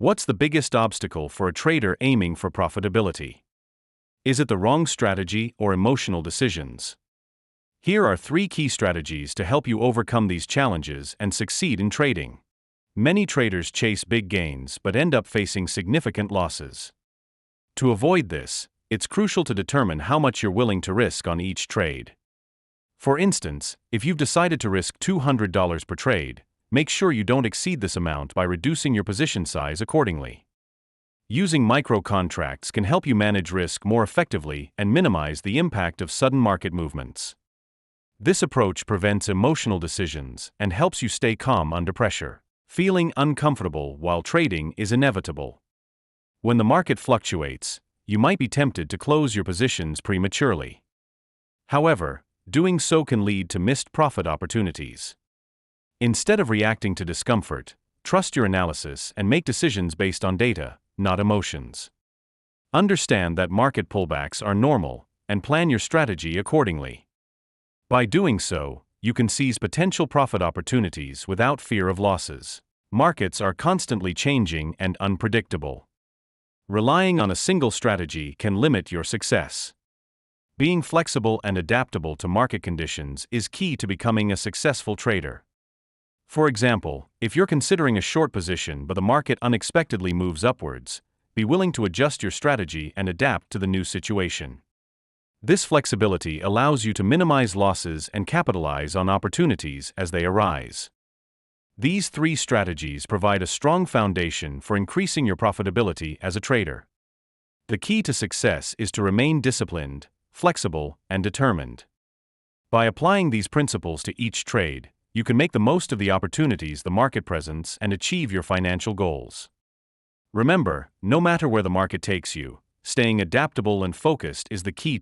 What's the biggest obstacle for a trader aiming for profitability? Is it the wrong strategy or emotional decisions? Here are 3 key strategies to help you overcome these challenges and succeed in trading. Many traders chase big gains but end up facing significant losses. To avoid this, it's crucial to determine how much you're willing to risk on each trade. For instance, if you've decided to risk $200 per trade, make sure you don't exceed this amount by reducing your position size accordingly. Using micro contracts can help you manage risk more effectively and minimize the impact of sudden market movements. This approach prevents emotional decisions and helps you stay calm under pressure. Feeling uncomfortable while trading is inevitable. When the market fluctuates, you might be tempted to close your positions prematurely. However, doing so can lead to missed profit opportunities. Instead of reacting to discomfort, trust your analysis and make decisions based on data, not emotions. Understand that market pullbacks are normal, and plan your strategy accordingly. By doing so, you can seize potential profit opportunities without fear of losses. Markets are constantly changing and unpredictable. Relying on a single strategy can limit your success. Being flexible and adaptable to market conditions is key to becoming a successful trader. For example, if you're considering a short position but the market unexpectedly moves upwards, be willing to adjust your strategy and adapt to the new situation. This flexibility allows you to minimize losses and capitalize on opportunities as they arise. These 3 strategies provide a strong foundation for increasing your profitability as a trader. The key to success is to remain disciplined, flexible, and determined. By applying these principles to each trade, you can make the most of the opportunities the market presents and achieve your financial goals. Remember, no matter where the market takes you, staying adaptable and focused is the key